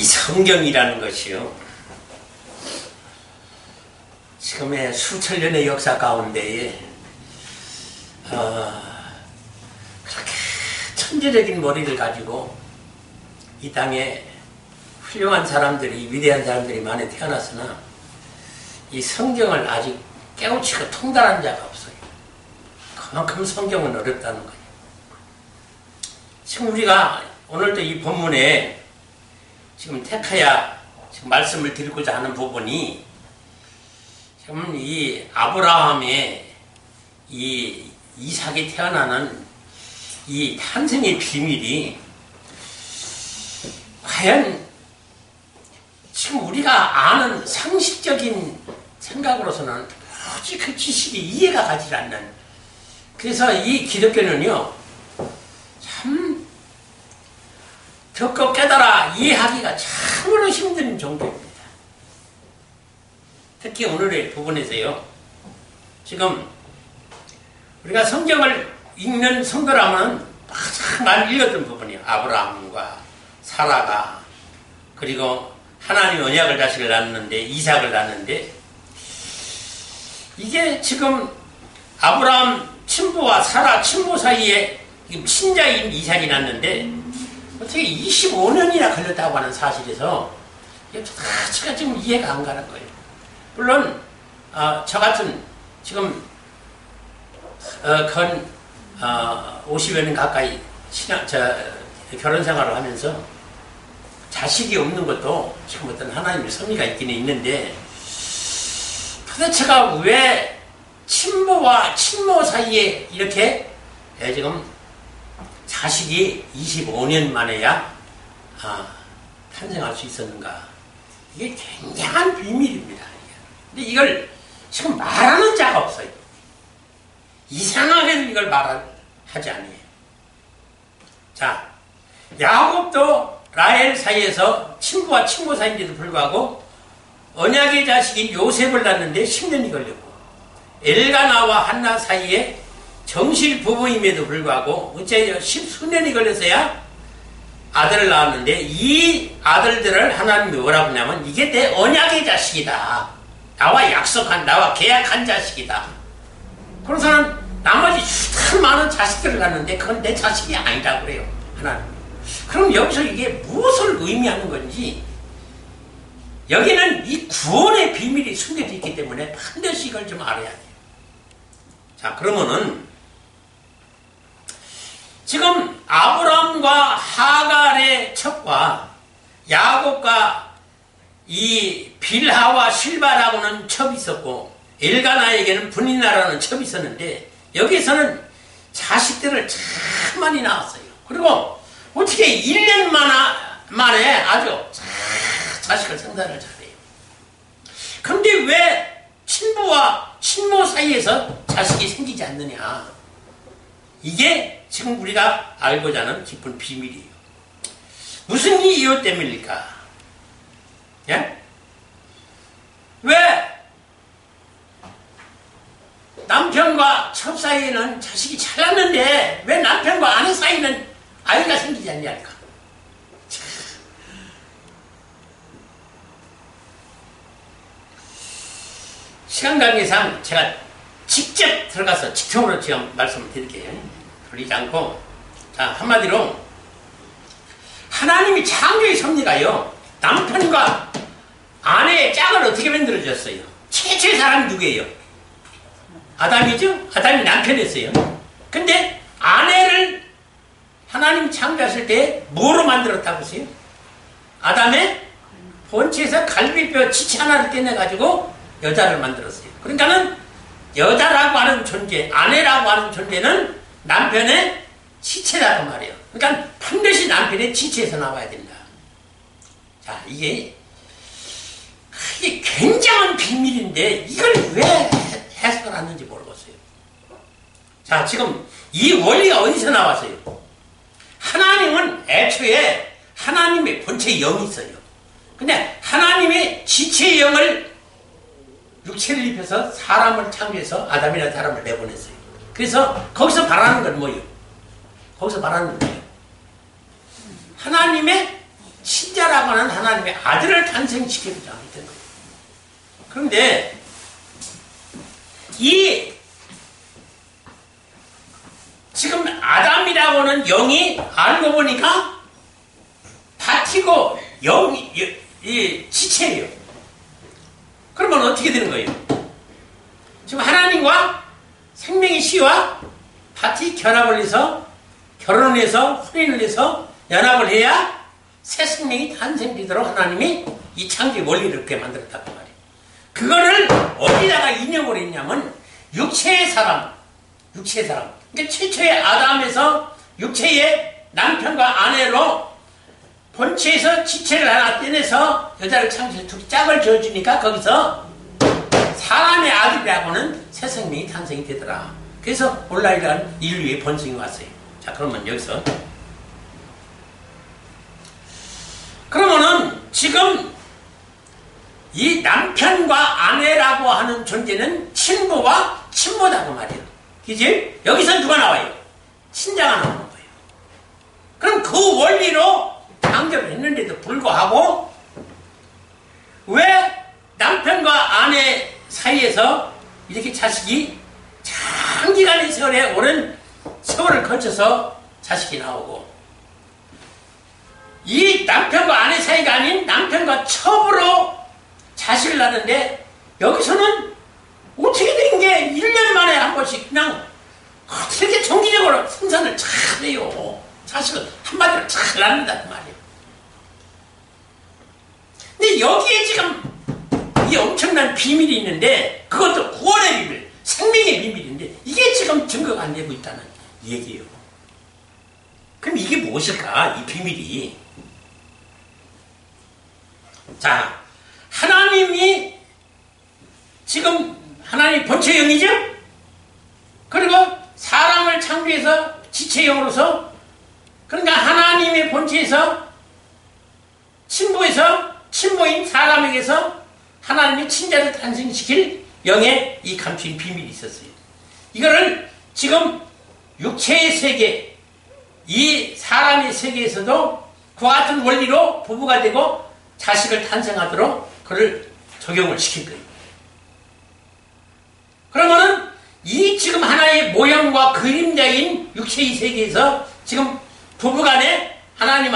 성경이라는 것이요, 지금의 수천 년의 역사 가운데에 그렇게 천재적인 머리를 가지고 이 땅에 훌륭한 사람들이, 위대한 사람들이 많이 태어났으나 이 성경을 아직 깨우치고 통달한 자가 없어요. 그만큼 성경은 어렵다는 거예요. 지금 우리가 오늘도 이 본문에 지금 택하야 지금 말씀을 드리고자 하는 부분이 지금 이 아브라함의 이 이삭이 태어나는 이 탄생의 비밀이 과연 지금 우리가 아는 상식적인 생각으로서는 도저히 그 지식이 이해가 가지 않는, 그래서 이 기독교는요 참 듣고 깨달아 이해하기가 참으로 힘든 종교입니다. 특히 오늘의 부분에서요, 지금 우리가 성경을 읽는 성도라면 가장 많이 읽었던 부분이에요. 아브라함과 사라가, 그리고 하나님 언약을 자식을 낳았는데, 이삭을 낳았는데, 이게 지금 아브라함 친부와 사라 친부 사이에 친자인 이삭이 낳았는데 어떻게 25년이나 걸렸다고 하는 사실에서 이게 자체가 지금 이해가 안 가는 거예요. 물론 저 같은 지금 건 50여 년 가까이 결혼 생활을 하면서 자식이 없는 것도 지금 어떤 하나님의 섭리가 있기는 있는데, 도대체가 왜 친부와 친모 사이에 이렇게 지금 자식이 25년 만에야 탄생할 수 있었는가? 이게 굉장한 비밀입니다. 근데 이걸 지금 말하는 자가 없어요. 이상하게도 이걸 말하지 않아요. 자, 야곱도 라헬 사이에서 친부와 친모 사이인데도 불구하고 언약의 자식인 요셉을 낳는데 10년이 걸렸고, 엘가나와 한나 사이에 정실 부부임에도 불구하고 어째 10수년이 걸려서야 아들을 낳았는데, 이 아들들을 하나님이 뭐라고 하냐면 이게 내 언약의 자식이다, 나와 약속한, 나와 계약한 자식이다. 그래서는 나머지 수많은 많은 자식들을 낳는데 그건 내 자식이 아니라고 그래요, 하나님. 그럼 여기서 이게 무엇을 의미하는 건지, 여기는 이 구원의 비밀이 숨겨져 있기 때문에 반드시 이걸 좀 알아야 돼요. 자, 그러면은 지금 아브라함과 하갈의 첩과 야곱과 이 빌하와 실바라고는 첩이 있었고, 엘가나에게는 분이나라는 첩이 있었는데, 여기서는 자식들을 참 많이 낳았어요. 그리고 어떻게 1년 만에 아주 자식을 생산을 잘해요. 그런데 왜 친부와 친모 사이에서 자식이 생기지 않느냐? 이게 지금 우리가 알고자 하는 깊은 비밀이에요. 무슨 이유 때문일까? 예? 왜 남편과 첩 사이에는 자식이 잘 났는데 왜 남편과 아내 사이는 아이가 생기지 않냐니까? 시간 관계상 제가 직접 들어가서 직통으로 지금 말씀을 드릴게요. 돌리지 않고. 자, 한마디로 하나님이 창조의 섭리가요, 남편과 아내의 짝을 어떻게 만들어줬어요? 최초의 사람이 누구예요? 아담이죠? 아담이 남편이었어요. 근데 아내를 하나님 창조하실 때 뭐로 만들었다고 하세요? 아담의 본체에서 갈비뼈 지체 하나를 떼내가지고 여자를 만들었어요. 그러니까는 여자라고 하는 존재, 아내라고 하는 존재는 남편의 지체라고 말이에요. 그러니까 반드시 남편의 지체에서 나와야 된다. 자, 이게 굉장한 비밀인데 이걸 왜 해석을 하는지 모르겠어요. 자, 지금 이 원리가 어디서 나왔어요? 하나님은 애초에 하나님의 본체의 영이 있어요. 근데 하나님의 지체의 영을 육체를 입혀서 사람을 창조해서 아담이라는 사람을 내보냈어요. 그래서 거기서 바라는 건 뭐예요? 거기서 바라는 건 뭐예요? 하나님의 친자라고 하는 하나님의 아들을 탄생시키고자 하게 된 거예요. 그런데 이 지금 아담이라고 하는 영이 알고 보니까 바티고 영이 지체예요. 그러면 어떻게 되는 거예요? 지금 하나님과 생명의 씨와 바티 결합을 해서 결혼을 해서 혼인을 해서 연합을 해야 새 생명이 탄생되도록 하나님이 이 창조의 원리를 그렇게 만들었단 말이에요. 그거를 어디다가 인용을 했냐면 육체의 사람. 그러니까 최초의 아담에서 육체의 남편과 아내로 본체에서 지체를 하나 떼내서 여자를 창조해서 둘이 짝을 지어주니까 거기서 사람의 아들이라고 하는 새 생명이 탄생이 되더라. 그래서 온라인이라는 인류의 번성이 왔어요. 자, 그러면 여기서 그러면은 지금 이 남편과 아내라고 하는 존재는 친부와 친모다고 말이에요. 그지? 여기서 누가 나와요? 친자가 나오는 거예요. 그럼 그 원리로 창조를 했는데도 불구하고 왜 남편과 아내 사이에서 이렇게 자식이 장기간의 세월에 오랜 세월을 거쳐서 자식이 나오고 이 남편과 아내 사이가 아닌 남편과 첩으로 자식을 낳는데 여기서는 어떻게 된 게 1년 만에 한 번씩 그냥 어떻게 정기적으로 생산을 잘 해요. 자식을 한마디로 잘 낳는단 말이에요. 근데 여기에 지금 이 엄청난 비밀이 있는데 그것도 구원의 비밀, 생명의 비밀인데 이게 지금 증거가 안 되고 있다는 얘기예요. 그럼 이게 무엇일까? 이 비밀이. 자, 하나님이 지금 하나님 본체형이죠? 그리고 사람을 창조해서 지체형으로서 그러니까 하나님의 본체에서 친모인 사람에게서 하나님의 친자를 탄생시킬 영의 이 감추인 비밀이 있었어요. 이거를 지금 육체의 세계, 이 사람의 세계에서도 그와 같은 원리로 부부가 되고 자식을 탄생하도록 그를 적용을 시킬 거예요. 그러면은 이 지금 하나의 모형과 그림자인 육체의 세계에서 지금 부부간에 하나님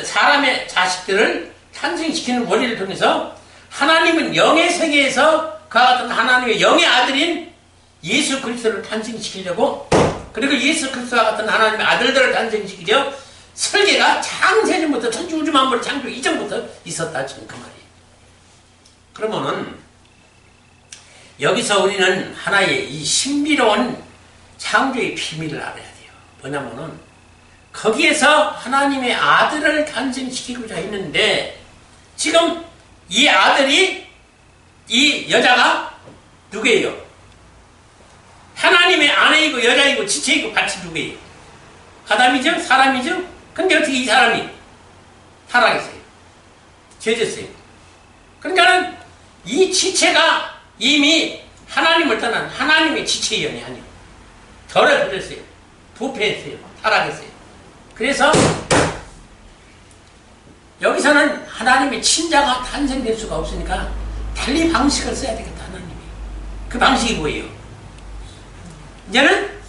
사람의 자식들을 탄생시키는 원리를 통해서 하나님은 영의 세계에서 그와 같은 하나님의 영의 아들인 예수 그리스도를 탄생시키려고 그리고 예수 그리스도와 같은 하나님의 아들들을 탄생시키려 설계가 창세전부터 천지우주 만물의 창조 이전부터 있었다 지금 그 말이에요. 그러면은 여기서 우리는 하나의 이 신비로운 창조의 비밀을 알아야 돼요. 뭐냐면은 거기에서 하나님의 아들을 탄생시키고자 했는데 지금 이 아들이 이 여자가 누구예요? 하나님의 아내이고 여자이고 지체이고 같이 누구예요? 아담이죠? 사람이죠? 근데 어떻게 이 사람이 타락했어요? 죄졌어요. 그러니까는 이 지체가 이미 하나님을 떠난 하나님의 지체의 영이 아니에요. 더러워졌어요. 부패했어요. 타락했어요. 그래서 여기서는 하나님의 친자가 탄생될 수가 없으니까 달리 방식을 써야 되겠다. 하나님이. 그 방식이 뭐예요? 이제는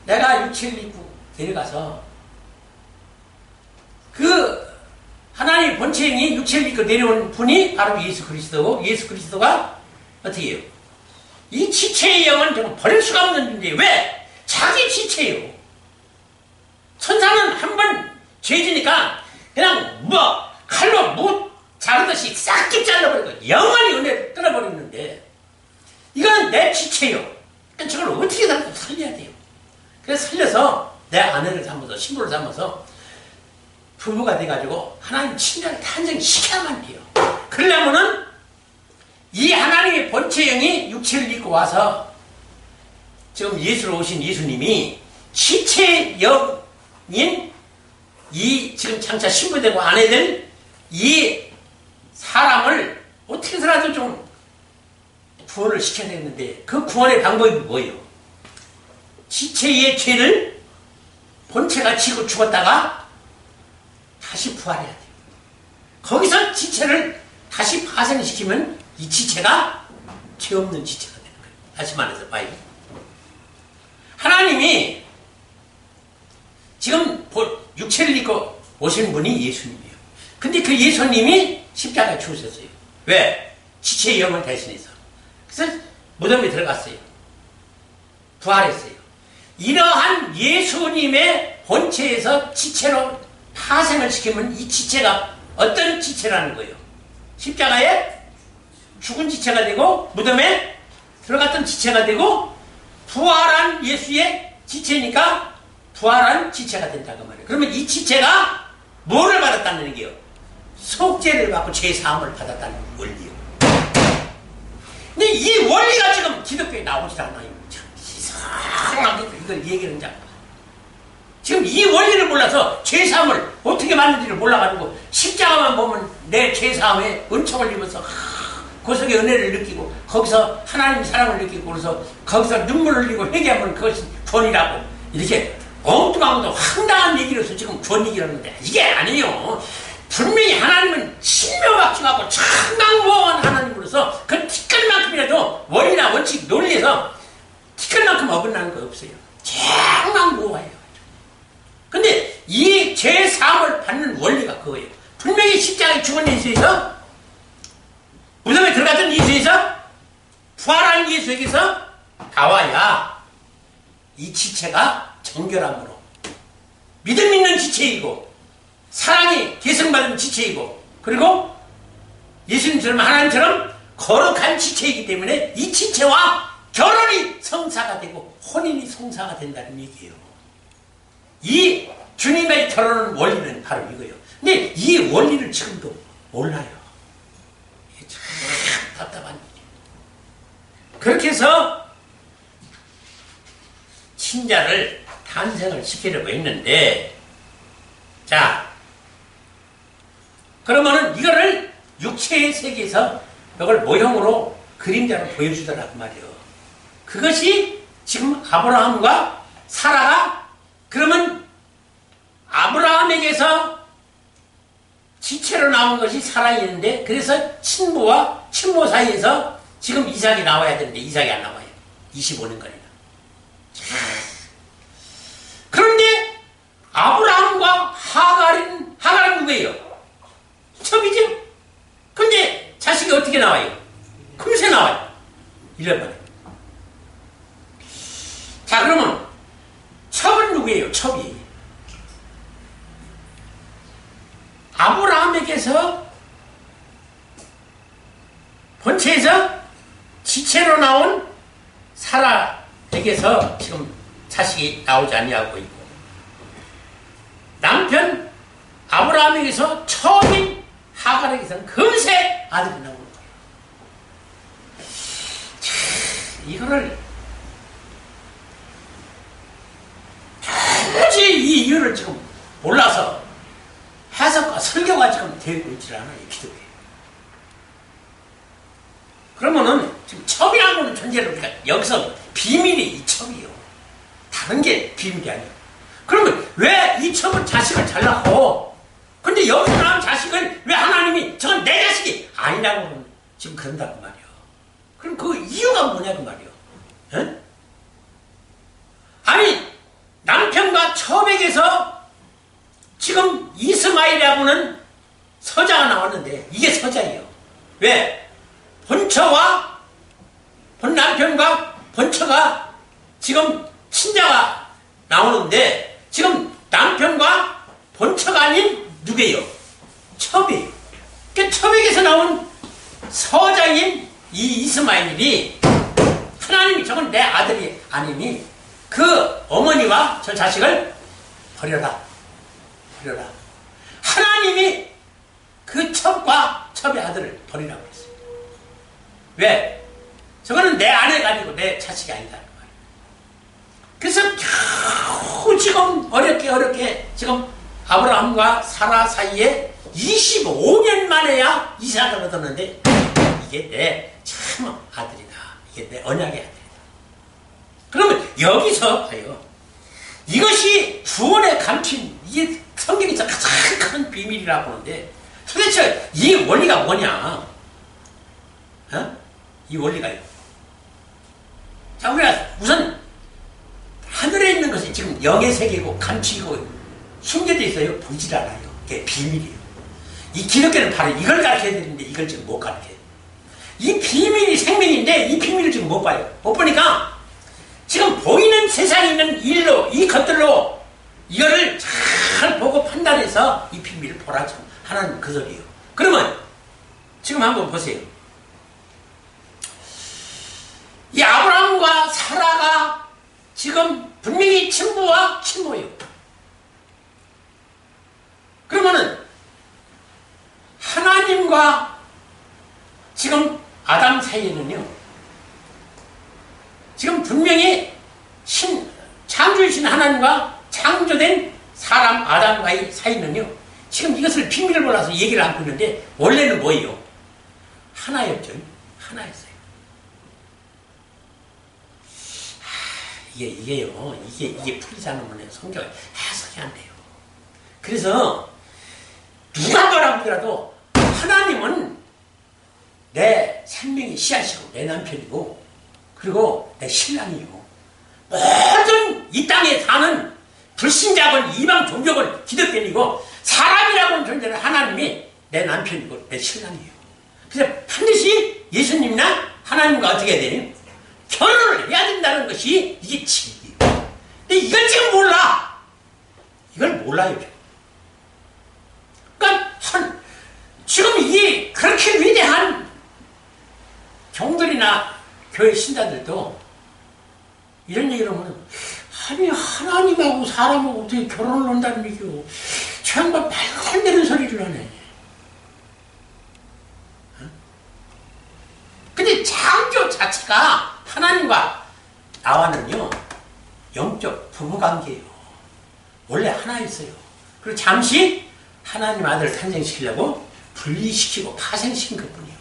내가 육체를 입고 데려가서 그 하나님의 본체형이 육체를 입고 내려온 분이 바로 예수 그리스도고 예수 그리스도가 어떻게 해요? 이 지체의 영은 정말 버릴 수가 없는 존재예요. 왜? 자기 지체예요. 천사는 한 번 죄지니까 그냥 칼로 무 자르듯이 싹게 잘라버리고 영원히 은혜를 끊어버리는데 이거는 내 지체예요. 그러니까 저걸 어떻게든 살려야 돼요. 그래서 살려서 내 아내를 삼아서 신부를 삼아서 부부가 돼가지고 하나님 친자를 탄생시켜야만 돼요. 그러려면은 이 하나님의 본체형이 육체를 입고 와서 지금 예수로 오신 예수님이 지체영인 이 지금 장차 신부되고 아내된 이 사람을 어떻게 해서라도 좀 구원을 시켜야 되는데 그 구원의 방법이 뭐예요? 지체의 죄를 본체가 지고 죽었다가 다시 부활해야 돼요. 거기서 지체를 다시 파생시키면 이 지체가 죄 없는 지체가 되는 거예요. 다시 말해서 봐요. 하나님이 지금 육체를 입고 오신 분이 예수님이에요. 근데 그 예수님이 십자가에 죽으셨어요. 왜? 지체의 영을 대신해서. 그래서 무덤에 들어갔어요. 부활했어요. 이러한 예수님의 본체에서 지체로 파생을 시키면 이 지체가 어떤 지체라는 거예요? 십자가에 죽은 지체가 되고 무덤에 들어갔던 지체가 되고 부활한 예수의 지체니까 부활한 지체가 된다고 말이에요. 그러면 이 지체가 뭐를 받았다는 얘기예요? 속죄를 받고 죄사함을 받았다는 원리예요. 근데 이 원리가 지금 기독교에 나오질 않아요. 참 이상하게 이걸 얘기를 하자. 지금 이 원리를 몰라서 죄사함을 어떻게 받는지를 몰라가지고 십자가만 보면 내 죄사함에 은총을 입어서 고속의 은혜를 느끼고 거기서 하나님의 사랑을 느끼고 그래서 거기서 눈물을 흘리고 회개하면 그것이 구원이라고 이렇게 엉뚱한 것도 황당한 얘기로서 지금 구원 얘기를 하는데 이게 아니에요. 분명히 하나님은 신묘박중하고 청강무한 하나님으로서 그 티끌만큼이라도 원리나 원칙 논리에서 티끌만큼 어긋나는 거 없어요. 청강무화예요. 근데 이 죄사함을 받는 원리가 그거예요. 분명히 십자가에 죽은 예수에서 무덤에 들어갔던 예수에서 부활한 예수에게서 나와야 이 지체가 정결함으로 믿음 있는 지체이고 사랑이 계승받은 지체이고 그리고 예수님처럼 하나님처럼 거룩한 지체이기 때문에 이 지체와 결혼이 성사가 되고 혼인이 성사가 된다는 얘기예요. 이 주님의 결혼은 원리는 바로 이거예요. 근데 이 원리를 지금도 몰라요. 이게 참 답답한 일이에요. 그렇게 해서 친자를 탄생을 시키려고 했는데 자 그러면은 이거를 육체의 세계에서 이걸 모형으로 그림자로 보여주더라고 말이에요. 그것이 지금 아브라함과 사라가 그러면 아브라함에게서 지체로 나온 것이 사라이는데 그래서 친모와 친모 사이에서 지금 이삭이 나와야 되는데 이삭이 안 나와요. 25년간이나. 그런데 아브라함과 하갈은 누구예요? 첩이죠? 근데 자식이 어떻게 나와요? 금세 나와요. 1년 만에. 자 그러면 첩은 누구예요? 첩이. 아브라함에게서 본체에서 지체로 나온 사라에게서 지금 자식이 나오지 아니하고 있고 남편 아브라함에게서 첩인 하갈에게서는 금세 아들이 나오는 거예요. 이거를 도무지 이 이유를 지금 몰라서 해석과 설교가 지금 되고 있지 않아요. 기독교에. 그러면은 지금 첩이라는 거는 존재를 우리가 여기서 비밀이 이 첩이요. 다른 게 비밀이 아니에요. 그러면 왜 이 첩은 자식을 잘 낳고 근데 여기서 낳은 자식을 왜 하나님이 저건 내 자식이 아니라고 지금 그런다고 말이에요. 그럼 그 이유가 뭐냐고 말이에요. 에? 아니 남편과 첩에게서 지금 이스마엘이라고는 서자가 나왔는데 이게 서자예요. 왜? 본처와 본남편과 본처가 지금 친자가 나오는데 지금 남편과 본처가 아닌 누구예요? 첩이에요. 그러니까 첩에게서 나온 서자인 이 이스마엘이 하나님이 저건 내 아들이 아니니 그 어머니와 저 자식을 버려라. 버려라. 하나님이 그 첩과 첩의 아들을 버리라고 했어요. 왜? 저거는 내 아내가 아니고 내 자식이 아니다. 그래서 겨우 지금 어렵게 지금 아브라함과 사라 사이에 25년 만에야 이삭을 얻었는데 이게 내 참 아들이다. 이게 내 언약의 아들이다. 그러면 여기서 봐요. 이것이 구원의 감침, 이게 성경에서 가장 큰 비밀이라고 하는데 도대체 이 원리가 뭐냐? 어? 이 원리가요. 자, 우리가 우선 하늘에 있는 것이 지금 영의 세계고 감추이고 숨겨져 있어요. 보질 않아요. 그게 비밀이에요. 이 기독교는 바로 이걸 가르쳐야 되는데 이걸 지금 못 가르쳐요. 이 비밀이 생명인데 이 비밀을 지금 못 봐요. 못 보니까 지금 보이는 세상에 있는 일로 이 것들로 이거를 잘 보고 판단해서 이 비밀을 보라 하는 그 소리예요. 그러면 지금 한번 보세요. 이 아브라함과 사라가 지금 분명히 친부와 친모예요. 그러면은 하나님과 지금 아담 사이에는요, 지금 분명히 창조이신 하나님과 창조된 사람 아담과의 사이는요, 지금 이것을 비밀을 몰라서 얘기를 하고 있는데 원래는 뭐예요? 하나였죠. 하나였어요. 이게 풀리지 않으면 성경에 해석이 안 돼요. 그래서 누가 뭐라고 하더라도 하나님은 내 생명의 씨앗이고 내 남편이고 그리고 내 신랑이요. 모든 이 땅에 사는 불신자건 이방 종교건 기독교인이고 사람이라고 하는 존재는 하나님이 내 남편이고 내 신랑이에요. 그래서 반드시 예수님이나 하나님과 어떻게 해야 되니? 결혼을 해야 된다는 것이 이게 진리예요. 근데 이걸 지금 몰라. 이걸 몰라요. 그러니까 지금 이게 그렇게 위대한 종들이나 교회 신자들도 이런 얘기를 하면 아니 하나님하고 사람하고 어떻게 결혼을 한다는 얘기요. 저 양반 말도 안 되는 소리를 하네. 근데 창조 자체가 하나님과 나와는요 영적 부부관계예요. 원래 하나였어요. 그리고 잠시 하나님 아들을 탄생시키려고 분리시키고 파생시킨 것뿐이에요.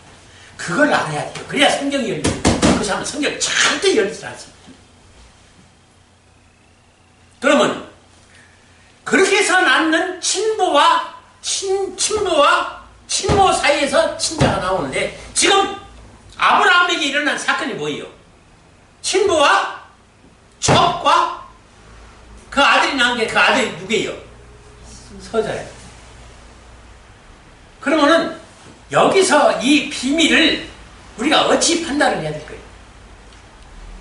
그걸 알아야 돼요. 그래야 성경이 열리죠. 그것이 하면 성경이 절대 열리지 않습니다. 그러면 그렇게 해서 낳는 친부와 친모 사이에서 친자가 나오는데 지금 아브라함에게 일어난 사건이 뭐예요? 친부와 첩과 그 아들이 낳은 게 그 아들이 누구예요? 서자예요. 그러면은 여기서 이 비밀을 우리가 어찌 판단을 해야 될 거예요?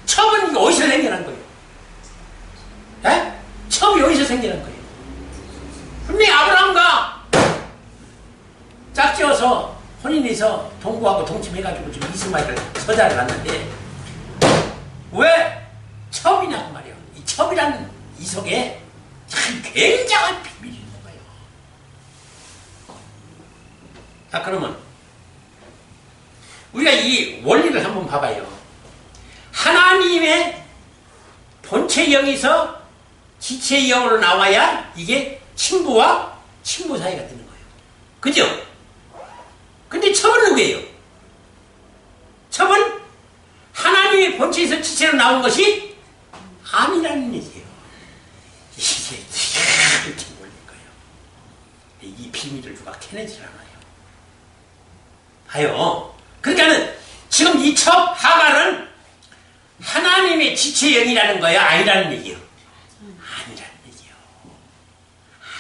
첩은 이게 어디서 생겨난 거예요? 에? 첩이 어디서 생겨난 거예요? 분명히 아브라함과 짝지어서 혼인해서 동거하고 동침해가지고 지금 이스마엘을 서자를 낳는데 왜 첩이냐고 말이에요. 이 첩이라는 이 속에 참 굉장한 비밀이 있는 거예요. 자, 그러면 우리가 이 원리를 한번 봐봐요. 하나님의 본체 영에서 지체 영으로 나와야 이게 친부와 친부 사이가 되는 거예요. 그죠? 근데 첩은 누구예요? 첩은 하나님의 본체에서 지체로 나온 것이 아니라는 얘기예요. 이게 이렇게 몰릴 거예요. 이 비밀을 누가 캐내질 않아요. 봐요. 그러니까는 지금 이 첩 하갈은 하나님의 지체 영이라는 거야? 아니라는 얘기예요? 아니라는 얘기예요.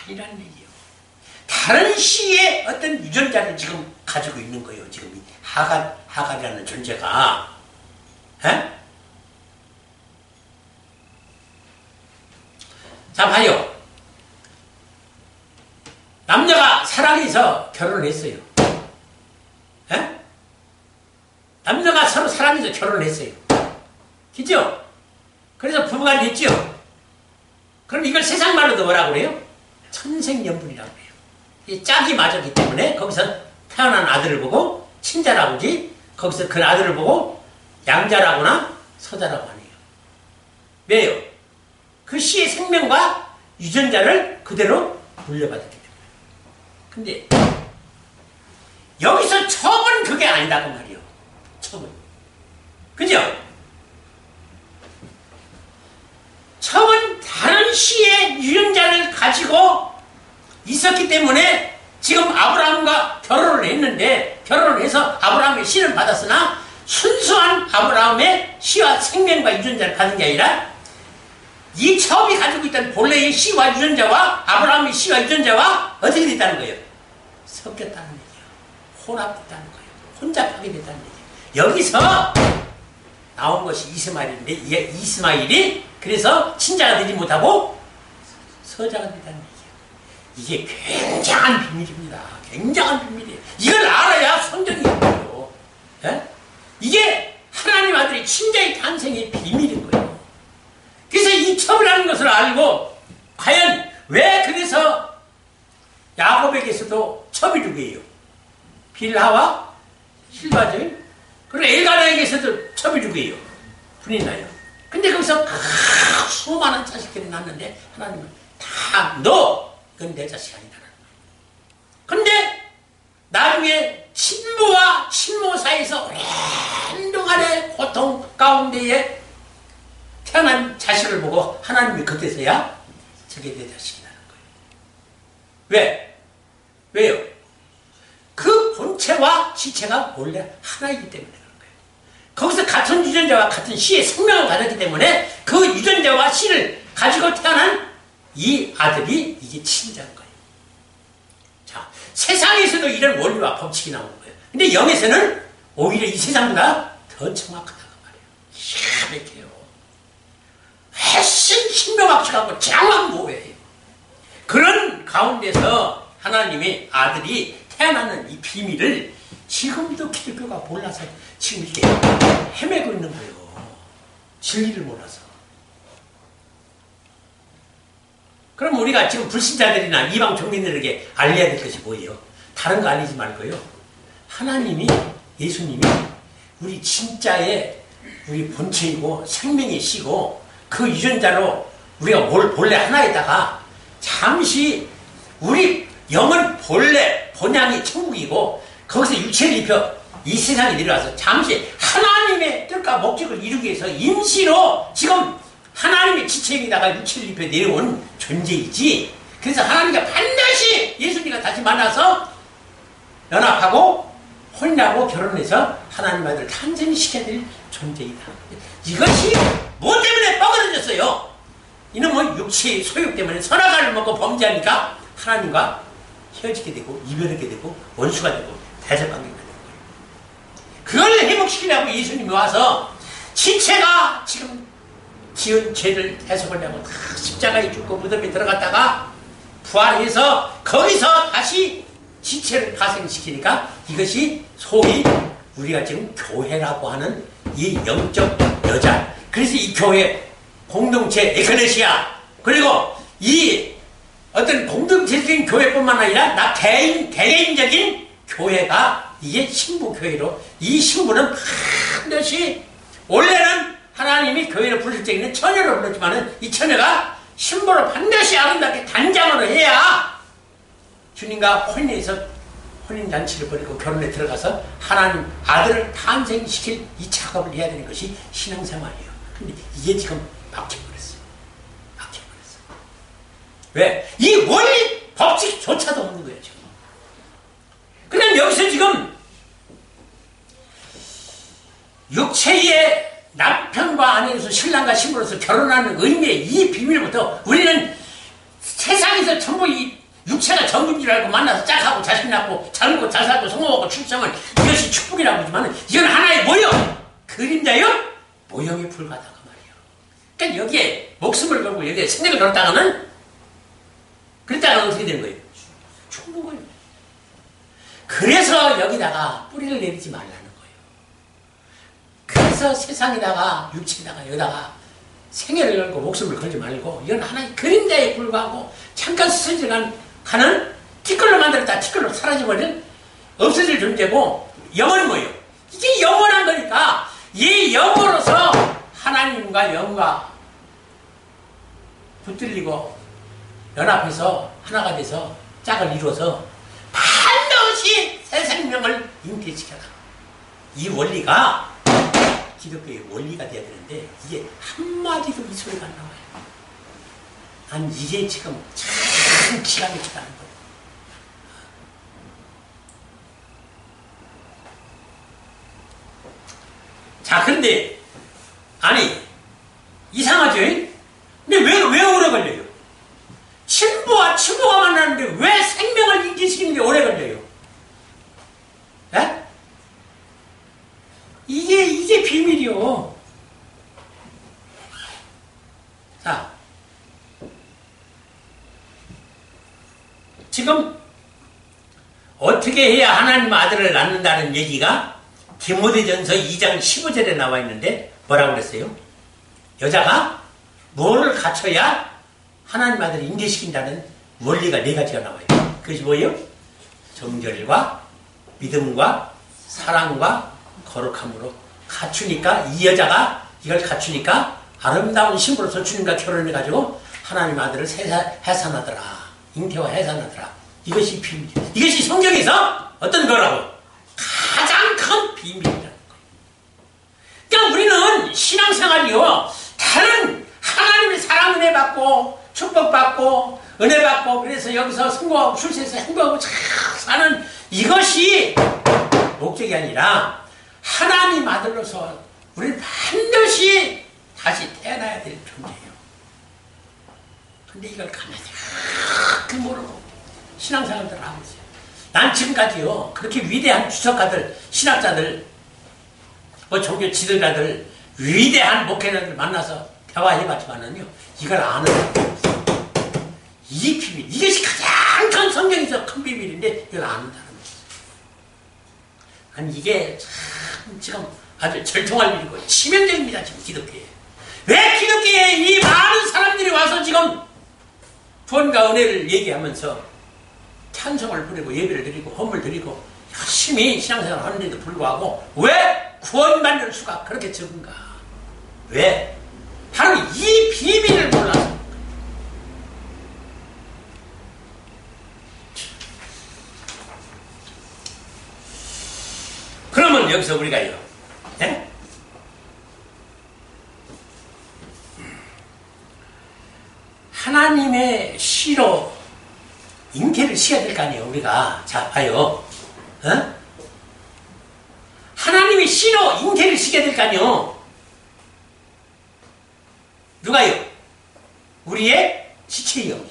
아니라는 얘기예요. 다른 시의 어떤 유전자를 지금 가지고 있는 거예요. 지금 이 하갈이라는 존재가. 에? 자, 봐요. 남녀가 사랑해서 결혼을 했어요. 에? 남녀가 서로 사랑해서 결혼을 했어요. 그죠? 그래서 부부가 됐죠? 그럼 이걸 세상 말로도 뭐라고 그래요? 천생연분이라고 그래요. 이 짝이 맞았기 때문에 거기서 태어난 아들을 보고 친자라고지, 거기서 그 아들을 보고 양자라거나 서자라고 하네요. 왜요? 그 씨의 생명과 유전자를 그대로 물려받았기 때문에. 근데 여기서 첩은 그게 아니다고 말이에요. 첩은. 그죠? 첩은 다른 씨의 유전자를 가지고 있었기 때문에 지금 아브라함과 결혼을 했는데, 결혼을 해서 아브라함의 씨를 받았으나 순수한 아브라함의 씨와 생명과 유전자를 받은 게 아니라 이 처음이 가지고 있던 본래의 씨와 유전자와 아브라함의 씨와 유전자와 어떻게 됐다는 거예요? 섞였다는 얘기예요. 혼합됐다는 거예요. 혼잡하게 됐다는 얘기예요. 여기서 나온 것이 이스마엘인데, 이 이스마엘이 그래서 친자가 되지 못하고 서자가 됐다는 얘기예요. 이게 굉장한 비밀입니다. 굉장한 비밀이에요. 이걸 알아야 성경이 있고요. 이게 하나님 아들의 친자의 탄생의 비밀인 거예요. 그래서 이 첩이라는 것을 알고, 과연 왜 그래서 야곱에게서도 첩이 누구예요? 빌하와 실바죠. 그리고 엘가나에게서도 첩이 누구예요? 분이나요. 근데 거기서 수많은 자식들이 낳는데 하나님은 다 너, 그건 내 자식이 아니다. 근데 나중에 친모와 친모 사이에서 오랜동안의 고통 가운데에 태어난 자식을 보고 하나님이 그때서야 저게 내 자식이라는 거예요. 왜? 왜요? 그 본체와 지체가 원래 하나이기 때문에 그런 거예요. 거기서 같은 유전자와 같은 씨의 생명을 가졌기 때문에 그 유전자와 씨를 가지고 태어난 이 아들이 이게 친자인 거예요. 자, 세상에서도 이런 원리와 법칙이 나오는 거예요. 근데 영에서는 오히려 이 세상보다 더 정확하다고 말이에요. 희한해요. 훨씬 신명확실하고 장황무해요. 그런 가운데서 하나님의 아들이 태어나는 이 비밀을 지금도 기독교가 몰라서 지금 이렇게 헤매고 있는 거예요. 진리를 몰라서. 그럼 우리가 지금 불신자들이나 이방 종민들에게 알려야 될 것이 뭐예요? 다른 거 알리지 말고요. 하나님이, 예수님이 우리 진짜의 우리 본체이고 생명이시고 그 유전자로 우리가 본래 하나에다가 잠시 우리 영은 본래 본향이 천국이고 거기서 육체를 입혀 이 세상에 내려와서 잠시 하나님의 뜻과 목적을 이루기 위해서 임시로 지금 하나님의 지체에다가 육체를 입혀 내려온 존재이지. 그래서 하나님과 반드시 예수님과 다시 만나서 연합하고 혼인하고 결혼해서 하나님 아들을 탄생시켜야 될 존재이다. 이것이 뭐 때문에 뻐그러졌어요? 이놈은 육체의 소욕 때문에 선악과를 먹고 범죄하니까 하나님과 헤어지게 되고 이별하게 되고 원수가 되고 대적관계가 되는 거예요. 그걸 회복시키려고 예수님이 와서 지체가 지금 지은 죄를 해석하려고 다 십자가에 죽고 무덤에 들어갔다가 부활해서 거기서 다시 지체를 파생시키니까 이것이 소위 우리가 지금 교회라고 하는 이 영적 여자, 그래서 이 교회 공동체 에클레시아, 그리고 이 어떤 공동체적인 교회뿐만 아니라 나 개인적인 교회가 이게 신부교회로, 이 신부는 반드시 원래는 하나님이 교회를 부를 적에는 처녀로 불렀지만은 이 처녀가 신부로 반드시 아름답게 단장으로 해야 주님과 혼인해서 혼인잔치를 벌이고 결혼에 들어가서 하나님 아들을 탄생시킬 이 작업을 해야 되는 것이 신앙생활이에요. 근데 이게 지금 막혀버렸어요. 막혀버렸어요. 왜? 이 원리 법칙조차도 없는 거예요, 지금. 그냥 여기서 지금 육체의 남편과 아내로서 신랑과 신부로서 결혼하는 의미의 이 비밀부터 우리는 세상에서 전부 이 육체가 전부인 줄 알고 만나서 짝하고 자식 낳고 잘 먹고 잘 살고 성공하고 출생은 이것이 축복이라고 하지만 이건 하나의 모형! 그림자요? 모형에 불과하다고 말이에요. 그러니까 여기에 목숨을 걸고 여기에 생명을 걸었다가는 그랬다가 어떻게 되는 거예요? 죽는 거예요. 그래서 여기다가 뿌리를 내리지 말라는 거예요. 그래서 세상에다가 육체에다가 여기다가 생애를 걸고 목숨을 걸지 말고 이건 하나의 그림자에 불과하고 잠깐 스쳐지는 가는 티끌로 만들었다 티끌로 사라져버린 없어질 존재고, 영은 뭐예요? 이게 영원한 거니까 이 영으로서 하나님과 영과 붙들리고 연합해서 하나가 돼서 짝을 이루어서 반드시 새 생명을 잉태시켜라. 이 원리가 기독교의 원리가 돼야 되는데 이게 한마디도 이 소리가 안 나와요. 난 이게 지금 참 기가 막히다는 거예요. 자, 그런데, 아니, 이상하죠? 근데 왜 오래 걸려요? 친부와 친부가 만나는데 왜 생명을 인지시키는 게 오래 걸려요? 에? 이게 비밀이요. 자, 지금 어떻게 해야 하나님 아들을 낳는다는 얘기가 디모데전서 2장 15절에 나와 있는데 뭐라고 그랬어요? 여자가 뭐를 갖춰야 하나님 아들을 인계시킨다는 원리가 4가지가 나와요. 그것이 뭐예요? 정결과 믿음과 사랑과 거룩함으로 갖추니까, 이 여자가 이걸 갖추니까 아름다운 신부로서 주님과 결혼해가지고 하나님 아들을 해산하더라. 잉태와 해산하더라. 이것이 비밀. 이것이 성경에서 어떤 거라고? 가장 큰 비밀이라는 거예요. 그러니까 우리는 신앙생활이요, 다른 하나님의 사랑 은혜 받고 축복받고 은혜 받고 그래서 여기서 성공하고 출세해서 행복하고 잘 사는 이것이 목적이 아니라 하나님 아들로서 우리는 반드시 다시 태어나야 될 존재예요. 근데 이걸 가만히 모르고 신앙생활들을 하고 있어요. 난 지금까지요, 그렇게 위대한 주석가들, 신학자들, 뭐 종교 지도자들, 위대한 목회자들 만나서 대화해봤지만은요, 이걸 아는 사람이 없어요. 이 비밀, 이것이 가장 큰 성경에서 큰 비밀인데 이걸 아는 사람이 없어요. 아니, 이게 참 지금 아주 절통할 일이고 치명적입니다. 지금 기독교에. 왜 기독교에 이 많은 사람들이 와서 지금 구원과 은혜를 얘기하면서 찬송을 부리고 예배를 드리고 헌물 드리고 열심히 신앙생활을 하는데도 불구하고 왜 구원받는 수가 그렇게 적은가? 왜? 바로 이 비밀을 몰라서. 그러면 여기서 우리가요, 네? 하나님의 시로 잉태를 시켜야 될 거 아니에요, 우리가. 자, 봐요. 어? 하나님의 시로 잉태를 시켜야 될 거 아니에요. 누가요? 우리의 지체의 영이.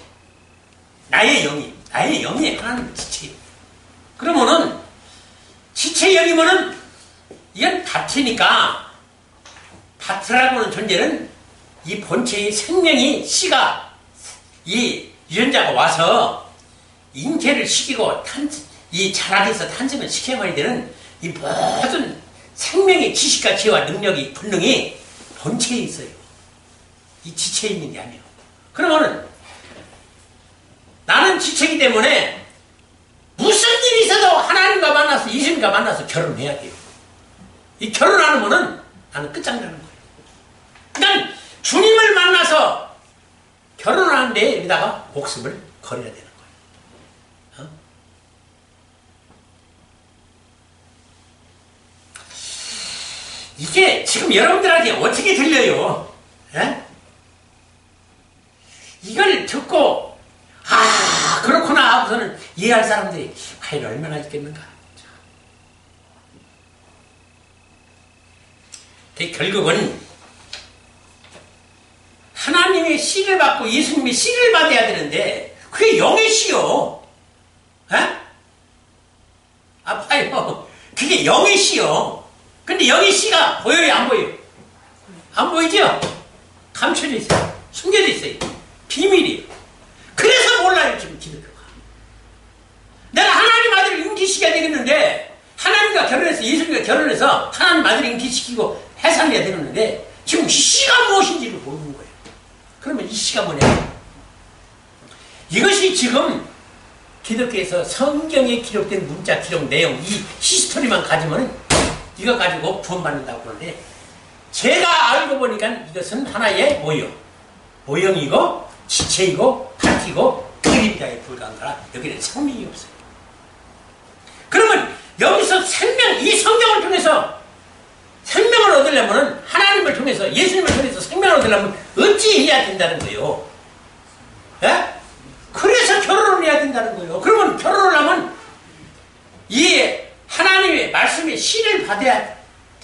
나의 영이. 나의 영이 하나님의 지체의 영. 그러면은, 지체의 영이면은, 이건 다트니까, 다트라고 하는 존재는 이 본체의 생명이, 씨가, 이 유전자가 와서 잉태를 시키고 이 자라에서 탄생을 시켜야만 되는 이 모든 생명의 지식과 지혜와 능력이, 본능이 본체에 있어요. 이 지체에 있는 게 아니에요. 그러면은 나는 지체이기 때문에 무슨 일이 있어도 하나님과 만나서, 예수님과 만나서 결혼해야 돼요. 이 결혼 안 하면은 나는 끝장나는 거예요. 그러니까 주님을 만나서 결혼하는데 여기다가 목숨을 걸어야 되는 거예요. 어? 이게 지금 여러분들한테 어떻게 들려요? 에? 이걸 듣고 아 그렇구나 하고서는 이해할 사람들이 과연 얼마나 있겠는가. 결국은 하나님의 씨를 받고 예수님의 씨를 받아야 되는데 그게 영의 씨요. 에? 아파요. 그게 영의 씨요. 근데 영의 씨가 보여요, 안 보여요? 안 보이죠? 감춰져 있어요. 숨겨져 있어요. 비밀이에요. 그래서 몰라요, 지금 기독교가. 내가 하나님 아들을 잉태시켜야 되겠는데 하나님과 결혼해서, 예수님과 결혼해서 하나님 아들을 잉태시키고 해산해야 되는데 지금 이 씨가 무엇인지를 모르는 거예요. 그러면 이 씨가 뭐냐? 이것이 지금 기독교에서 성경에 기록된 문자 기록 내용, 이 히스토리만 가지면 이거 가지고 구원받는다고 그러는데 제가 알고 보니까 이것은 하나의 모형이고 지체이고 파티고 그림자에 불과한 거라 여기는 생명이 없어요. 그러면 여기서 생명, 이 성경을 통해서 생명을 얻으려면 하나님을 통해서, 예수님을 통해서 생명을 얻으려면 어찌 해야 된다는 거예요? 예? 그래서 결혼을 해야 된다는 거예요. 그러면 결혼을 하면 이 하나님의 말씀의 씨를 받아야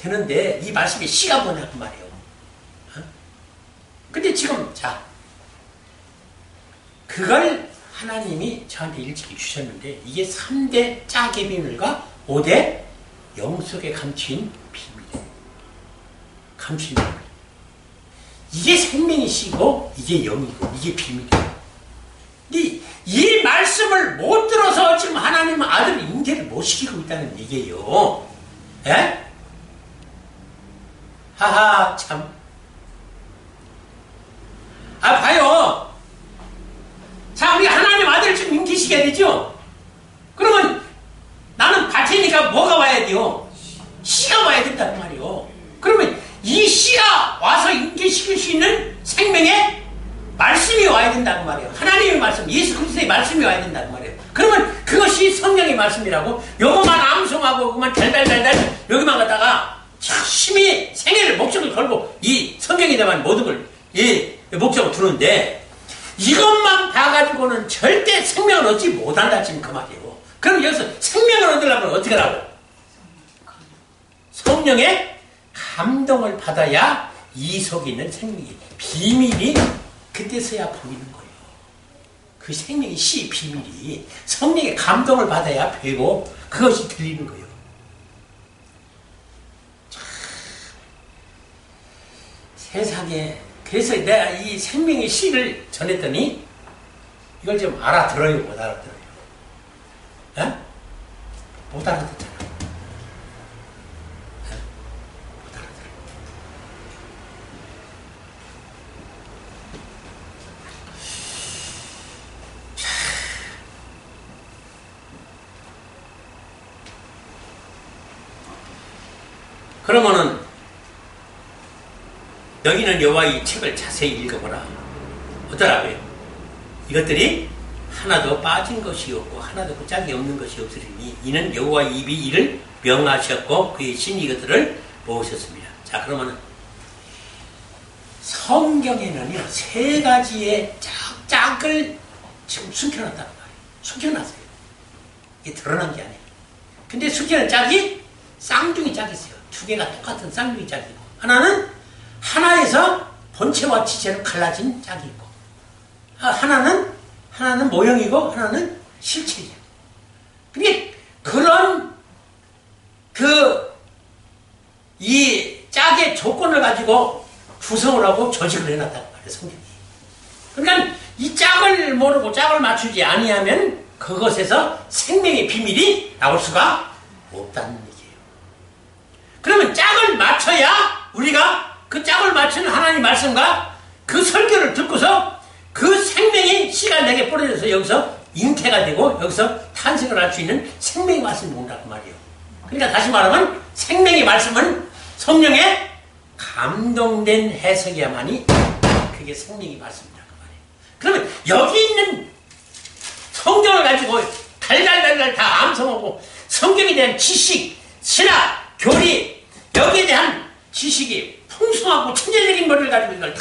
되는데 이 말씀의 씨가 뭐냐고 말이에요. 어? 근데 지금 자 그걸 하나님이 저한테 일찍이 주셨는데 이게 3대 짝의 비밀과 5대 영속에 감추인 비밀이에요. 감추인 비밀. 이게 생명의 씨고 이게 영이고 이게 비밀이에요. 근데 이 말씀을 못 들어서 지금 하나님은 아들 잉태를 못 시키고 있다는 얘기예요. 예? 하하 참. 아 봐요. 자 우리 하나님 아들을 지금 잉태시켜야 되죠? 그러면 나는 밭이니까 뭐가 와야 돼요? 씨가 와야 된단 말이에요. 그러면 이 씨가 와서 잉태시킬 수 있는 생명의 말씀이 와야 된다는 말이에요. 하나님의 말씀, 예수 그리스도의 말씀이 와야 된다는 말이에요. 그러면 그것이 성령의 말씀이라고 요거만 암송하고 요거만 달달달달 여기만 갖다가 열심히 생애를 목적을 걸고 이 성경에다만 모든 걸 이 목적을 두는데 이것만 봐가지고는 절대 생명을 얻지 못한다 지금 그 말이에요. 그럼 여기서 생명을 얻으려면 어떻게 하라고? 성령의 감동을 받아야 이 속에 있는 생명이 비밀이 그때서야 보이는 거예요. 그 생명의 씨 비밀이 성령의 감동을 받아야 되고 그것이 들리는 거예요. 세상에 그래서 내가 이 생명의 씨를 전했더니 이걸 좀 알아들어요 못 알아들어요? 에? 못 알아듣잖아. 못 알아들어요. 그러면은 너희는 여호와의 책을 자세히 읽어보라. 어떠라고요? 이것들이 하나도 빠진 것이 없고 하나도 그 짝이 없는 것이 없으리니 이는 여호와의 입이 이를 명하셨고 그의 신이 이것들을 모으셨습니다. 자 그러면은 성경에는요 3가지의 짝을 지금 숨겨놨다는 말이에요. 숨겨놨어요. 이게 드러난 게 아니에요. 근데 숨겨놓은 짝이 쌍둥이 짝이 있어요. 2개가 똑같은 쌍둥이 짝이 있고 하나는 하나에서 본체와 지체로 갈라진 짝이 있고 하나는 모형이고 하나는 실체이에요. 근데 그런 이 짝의 조건을 가지고 구성을 하고 조직을 해놨단 말이에요. 성경이. 그러니까 이 짝을 모르고 짝을 맞추지 아니하면 그것에서 생명의 비밀이 나올 수가 없다는 얘기예요. 그러면 짝을 맞춰야 우리가 그 짝을 맞추는 하나님 말씀과 그 설교를 듣고서 그 생명이 씨가 내게 뿌려져서 여기서 잉태가 되고 여기서 탄생을 할 수 있는 생명의 말씀이 온다고 말이에요. 그러니까 다시 말하면 생명의 말씀은 성령의 감동된 해석이야만이 그게 생명의 말씀이라고 말이에요. 그러면 여기 있는 성경을 가지고 달달달달 다 암송하고 성경에 대한 지식, 신학, 교리 여기에 대한 지식이 풍성하고 천재적인 머리를 가지고 이걸 다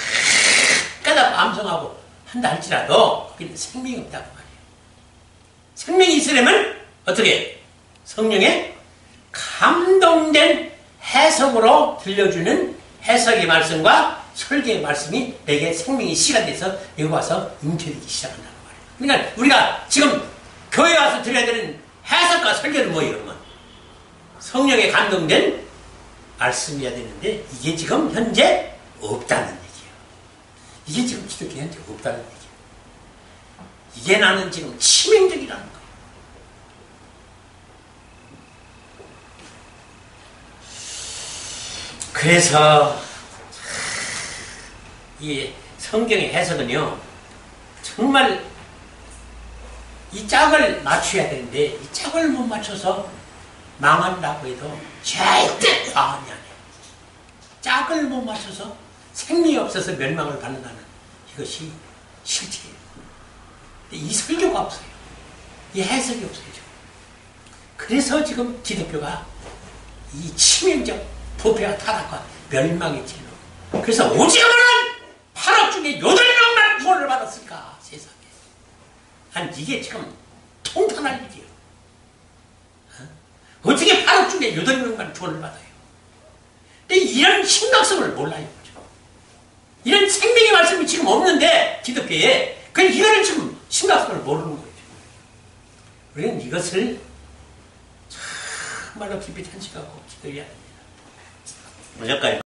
깨닫고 암송하고 한다 할지라도 거기는 생명이 없다고 말이에요. 생명이 있으려면 어떻게? 성령의 감동된 해석으로 들려주는 해석의 말씀과 설교의 말씀이 내게 생명의 씨가 돼서 여기 와서 잉태되기 시작한다고 말이에요. 그러니까 우리가 지금 교회에 와서 드려야 되는 해석과 설교는 뭐예요? 그러면? 성령의 감동된 말씀이어야 되는데 이게 지금 현재 없다는 얘기예요. 이게 지금 기독교에 현재 없다는 얘기예요. 이게 나는 지금 치명적이라는 거예요. 그래서 이 성경의 해석은요 정말 이 짝을 맞춰야 되는데 이 짝을 못 맞춰서 망한다고 해도 절대 과언이 아니에요. 짝을 못 맞춰서 생명이 없어서 멸망을 받는다는 이것이 실체예요. 근데 이 설교가 없어요. 이 해석이 없어요. 지금. 그래서 지금 기독교가 이 치명적 부패와 타락과 멸망의 길로. 그래서 오직은 8억 중에 8명만 구원을 받았을까 세상에. 아니 이게 지금 통탄할 일이에요. 어떻게 8억 중에 8명만 구원을 받아요? 근데 이런 심각성을 몰라요. 이런 생명의 말씀이 지금 없는데 기독교에 그냥 이거는 지금 심각성을 모르는 거죠. 우리는 이것을 정말로 깊이 탄식하고 기도해야 합니다. 오셨까요?